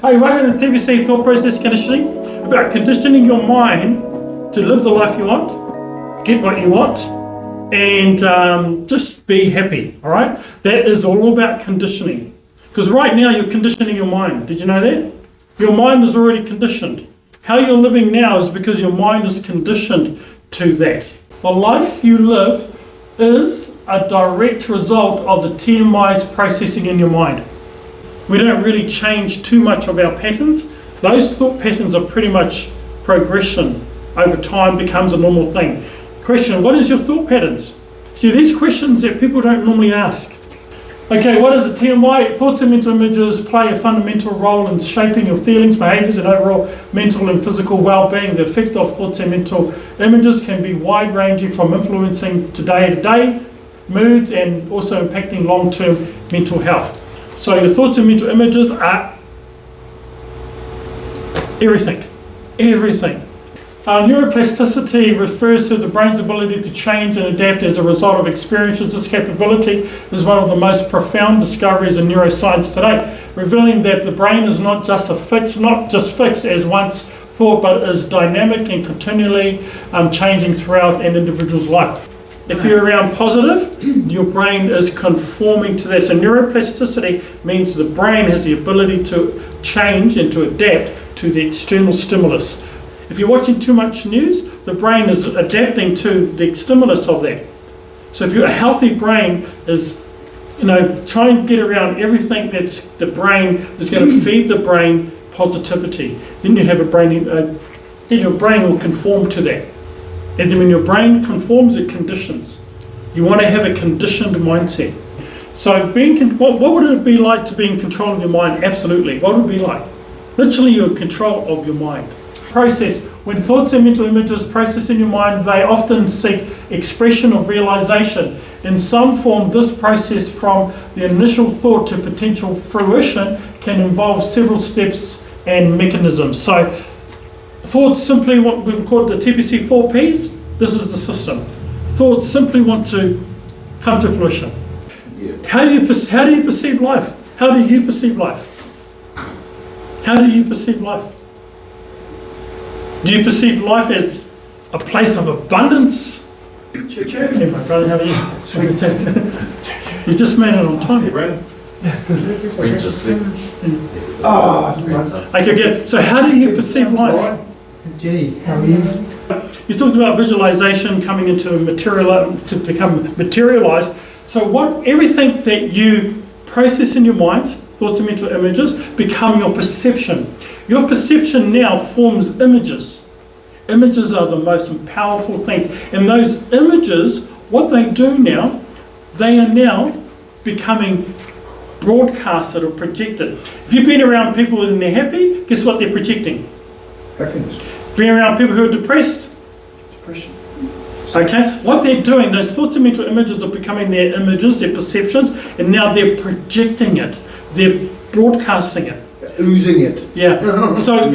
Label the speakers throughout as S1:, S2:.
S1: Hey, welcome to TPC Thought Process Conditioning, about conditioning your mind to live the life you want, get what you want, and just be happy, all right? That is all about conditioning. Because right now you're conditioning your mind. Did you know that? Your mind is already conditioned. How you're living now is because your mind is conditioned to that. The life you live is a direct result of the TMI's processing in your mind. We don't really change too much of our patterns. Those thought patterns are pretty much progression. Over time becomes a normal thing. Question, what is your thought patterns? See, these questions that people don't normally ask. Okay, what is the TMI? Thoughts and mental images play a fundamental role in shaping your feelings, behaviors, and overall mental and physical well-being. The effect of thoughts and mental images can be wide-ranging, from influencing day-to-day moods and also impacting long-term mental health. So your thoughts and mental images are everything. Neuroplasticity refers to the brain's ability to change and adapt as a result of experiences. This capability is one of the most profound discoveries in neuroscience today, revealing that the brain is not just fixed as once thought, but is dynamic and continually changing throughout an individual's life. If you're around positive, your brain is conforming to that. So neuroplasticity means the brain has the ability to change and to adapt to the external stimulus. If you're watching too much news, the brain is adapting to the stimulus of that. So if you're a healthy brain is, trying to get around everything that's the brain is going to feed the brain positivity. Then you have a brain, then your brain will conform to that. And then when your brain conforms, it conditions. You want to have a conditioned mindset. So what would it be like to be in control of your mind? Absolutely. What would it be like? Literally, you're in control of your mind. Process. When thoughts and mental images process in your mind, they often seek expression of realization. In some form, this process from the initial thought to potential fruition can involve several steps and mechanisms. So thoughts simply, what we call the TPC 4 Ps, this is the system. Thoughts simply want to come to fruition.
S2: Yeah.
S1: How do you perceive life? How do you perceive life? How do you perceive life? Do you perceive life as a place of abundance? Hey, my brother, how are you? You just made it on time.
S2: Hey, Brandon. We just
S1: Okay, good. So how do you perceive life?
S3: Jenny, how are you?
S1: You talked about visualization coming into to become materialized. So everything that you process in your mind, thoughts and mental images, become your perception. Your perception now forms images. Images are the most powerful things. And those images, what they do now, they are now becoming broadcasted or projected. If you've been around people and they're happy, guess what they're projecting?
S3: Happiness.
S1: Being around people who are depressed.
S3: Depression.
S1: Okay? What they're doing, those thoughts and mental images are becoming their images, their perceptions, and now they're projecting it. They're broadcasting it.
S3: Oozing it.
S1: Yeah. So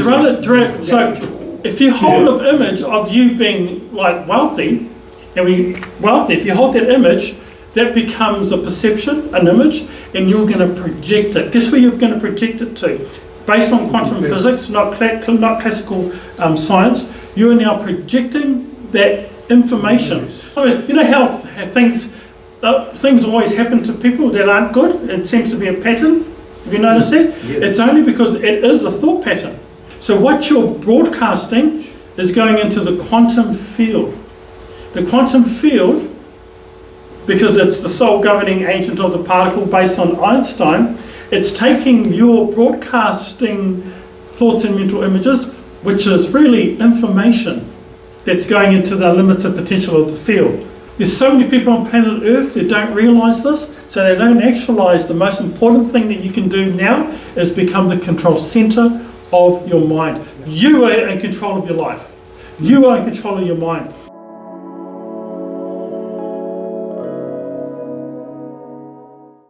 S1: if you hold an image of you being like wealthy, if you hold that image, that becomes a perception, an image, and you're going to project it. Guess where you're going to project it to? Based on quantum physics, not classical science, you are now projecting that information. You know how things always happen to people that aren't good? It seems to be a pattern. Have you noticed that?
S2: Yeah.
S1: It's only because it is a thought pattern. So what you're broadcasting is going into the quantum field. The quantum field, because it's the sole governing agent of the particle based on Einstein, it's taking your broadcasting thoughts and mental images, which is really information that's going into the limited potential of the field. There's so many people on planet Earth that don't realise this, so they don't actualise the most important thing that you can do now is become the control centre of your mind. You are in control of your life. You are in control of your mind.